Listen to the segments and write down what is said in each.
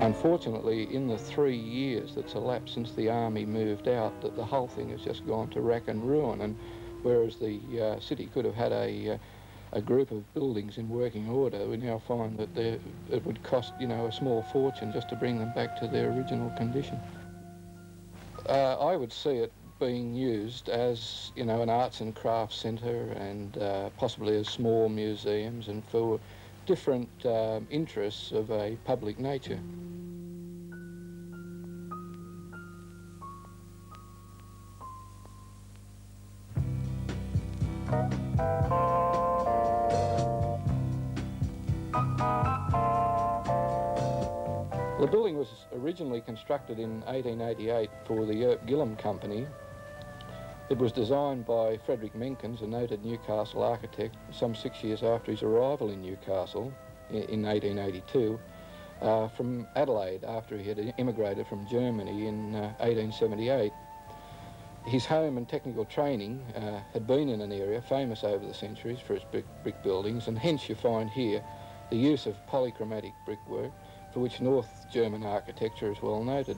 Unfortunately, in the 3 years that's elapsed since the army moved out, that the whole thing has just gone to rack and ruin, and whereas the city could have had a group of buildings in working order, we now find that it would cost, you know, a small fortune just to bring them back to their original condition. I would see it being used as, you know, an arts and crafts centre, and possibly as small museums, and for different interests of a public nature. The building was originally constructed in 1888 for the Earp Gillam Company. It was designed by Frederick Menkins, a noted Newcastle architect, some 6 years after his arrival in Newcastle in 1882, from Adelaide after he had immigrated from Germany in 1878. His home and technical training had been in an area famous over the centuries for its brick buildings, and hence you find here the use of polychromatic brickwork, for which North German architecture is well noted.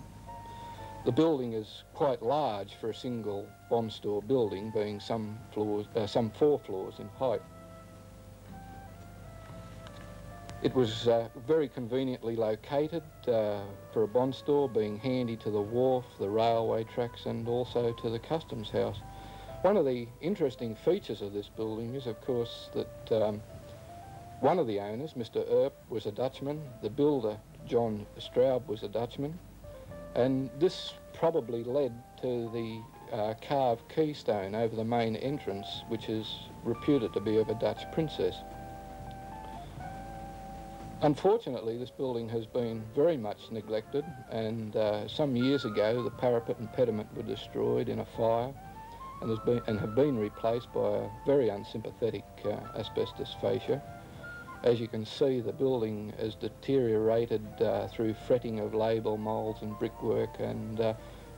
The building is quite large for a single bond store building, being some 4 floors in height. It was very conveniently located for a bond store, being handy to the wharf, the railway tracks, and also to the customs house. One of the interesting features of this building is, of course, that one of the owners, Mr. Earp, was a Dutchman. The builder, John Straub, was a Dutchman. And this probably led to the carved keystone over the main entrance, which is reputed to be of a Dutch princess. Unfortunately, this building has been very much neglected, and some years ago the parapet and pediment were destroyed in a fire, and have been replaced by a very unsympathetic asbestos fascia. As you can see, the building has deteriorated through fretting of label moulds and brickwork, and the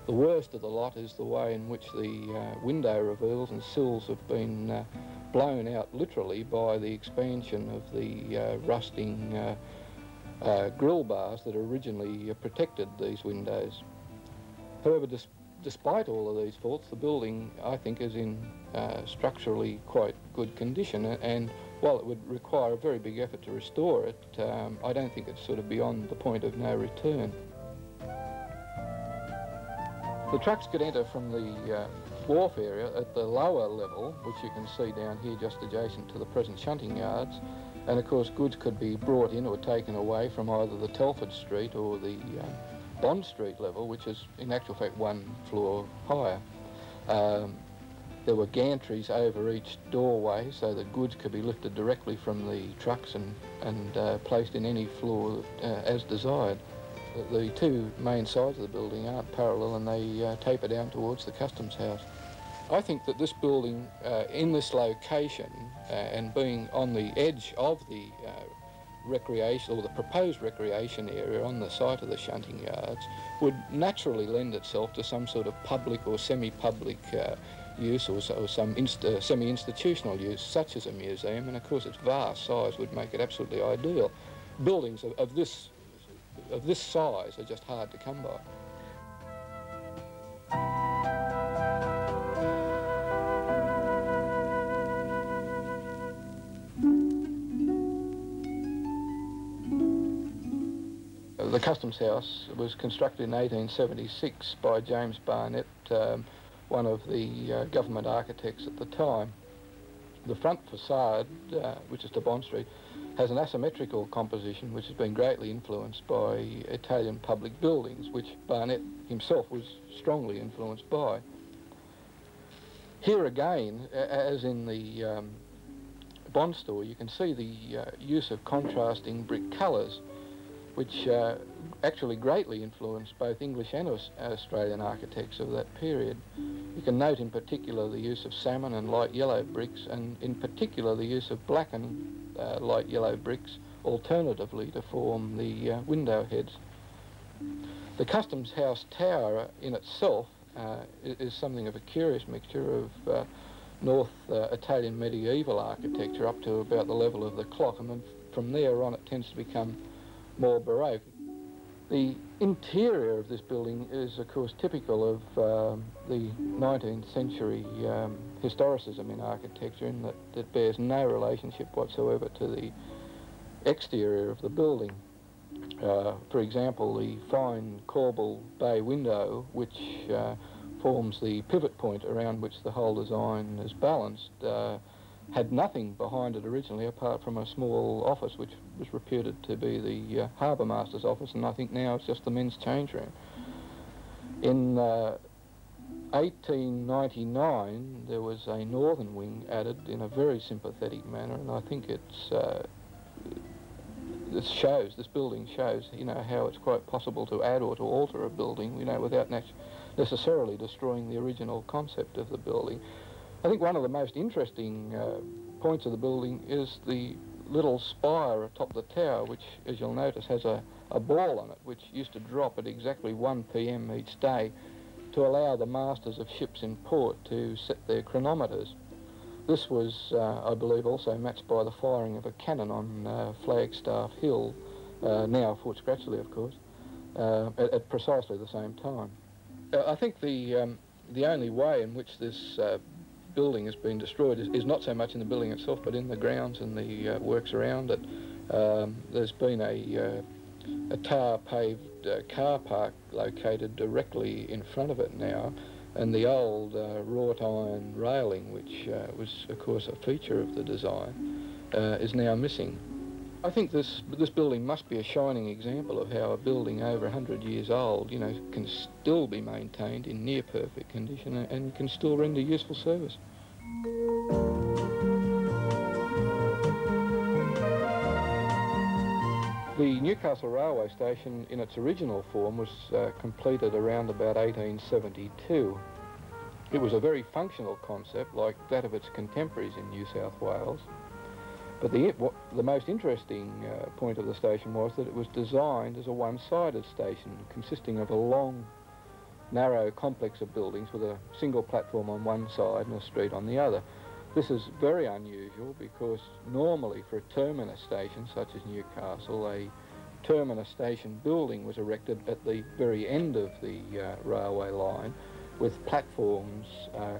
worst of the lot is the way in which the window reveals and sills have been blown out literally by the expansion of the rusting grill bars that originally protected these windows. However, despite all of these faults, the building, I think, is in structurally quite good condition, and while it would require a very big effort to restore it, I don't think it's sort of beyond the point of no return. The trucks could enter from the wharf area at the lower level, which you can see down here just adjacent to the present shunting yards, and of course goods could be brought in or taken away from either the Telford Street or the Bond Street level, which is in actual fact 1 floor higher. There were gantries over each doorway so that goods could be lifted directly from the trucks and placed in any floor as desired. The 2 main sides of the building aren't parallel, and they taper down towards the customs house. I think that this building in this location and being on the edge of the recreation, or the proposed recreation area on the site of the shunting yards, would naturally lend itself to some sort of public or semi-public use, or some semi-institutional use, such as a museum, and of course its vast size would make it absolutely ideal. Buildings of this size are just hard to come by. The Customs House was constructed in 1876 by James Barnett, one of the government architects at the time. The front facade, which is to Bond Street, has an asymmetrical composition which has been greatly influenced by Italian public buildings, which Barnett himself was strongly influenced by. Here again, as in the Bond store, you can see the use of contrasting brick colours, which actually greatly influenced both English and Australian architects of that period. You can note in particular the use of salmon and light yellow bricks, and in particular the use of black and light yellow bricks alternatively to form the window heads. The Customs House tower in itself is something of a curious mixture of North Italian medieval architecture up to about the level of the clock, and then from there on it tends to become more Baroque. The interior of this building is, of course, typical of the 19th century historicism in architecture, in that it bears no relationship whatsoever to the exterior of the building. For example, the fine corbel bay window, which forms the pivot point around which the whole design is balanced, had nothing behind it originally apart from a small office which was reputed to be the harbour master's office, and I think now it's just the men's change room. In 1899 there was a northern wing added in a very sympathetic manner, and I think this building shows, you know, how it's quite possible to add or to alter a building, you know, without necessarily destroying the original concept of the building. I think one of the most interesting points of the building is the little spire atop the tower, which, as you'll notice, has a ball on it, which used to drop at exactly 1 p.m. each day to allow the masters of ships in port to set their chronometers. This was, I believe, also matched by the firing of a cannon on Flagstaff Hill, now Fort Scratchley, of course, at precisely the same time. I think the only way in which this building has been destroyed is not so much in the building itself, but in the grounds and the works around it. There's been a tar-paved car park located directly in front of it now, and the old wrought iron railing, which was, of course, a feature of the design, is now missing. I think this building must be a shining example of how a building over 100 years old, you know, can still be maintained in near perfect condition and can still render useful service. The Newcastle Railway Station in its original form was completed around about 1872. It was a very functional concept like that of its contemporaries in New South Wales. But the most interesting point of the station was that it was designed as a one-sided station, consisting of a long, narrow complex of buildings with a single platform on one side and a street on the other. This is very unusual because normally for a terminus station such as Newcastle, a terminus station building was erected at the very end of the railway line, with platforms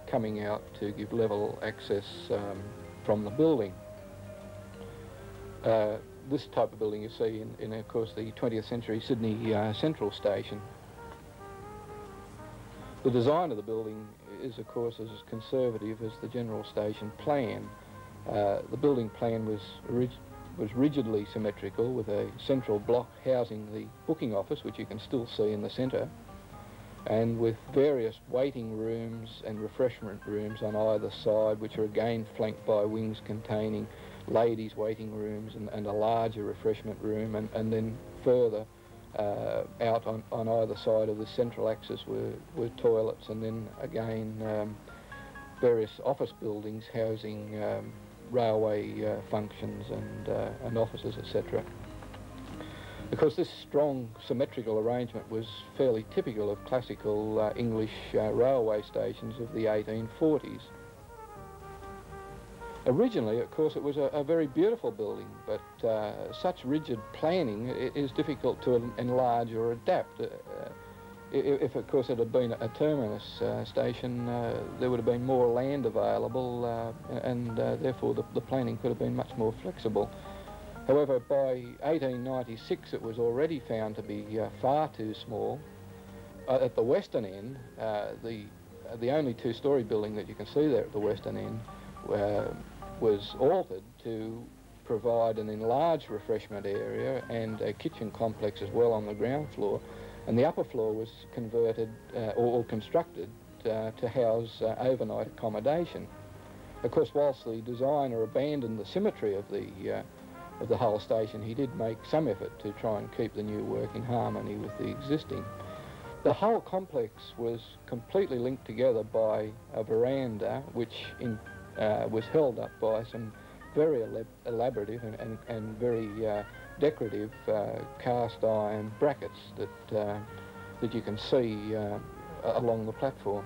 coming out to give level access from the building. This type of building you see in of course, the 20th century Sydney Central Station. The design of the building is, of course, as conservative as the general station plan. The building plan was rigidly symmetrical, with a central block housing the booking office, which you can still see in the centre, and with various waiting rooms and refreshment rooms on either side, which are again flanked by wings containing ladies' waiting rooms and a larger refreshment room, and then further out on either side of the central axis were toilets, and then again various office buildings housing railway functions and offices, etc. Of course, this strong symmetrical arrangement was fairly typical of classical English railway stations of the 1840s. Originally, of course, it was a very beautiful building, but such rigid planning is difficult to enlarge or adapt. If, of course, it had been a terminus station, there would have been more land available, and therefore the planning could have been much more flexible. However, by 1896, it was already found to be far too small. At the western end, the only two-storey building that you can see there at the western end was altered to provide an enlarged refreshment area and a kitchen complex as well on the ground floor, and the upper floor was converted or constructed to house overnight accommodation. Of course, whilst the designer abandoned the symmetry of the whole station, he did make some effort to try and keep the new work in harmony with the existing. The whole complex was completely linked together by a veranda, which was held up by some very elaborative and very decorative cast iron brackets that you can see along the platform.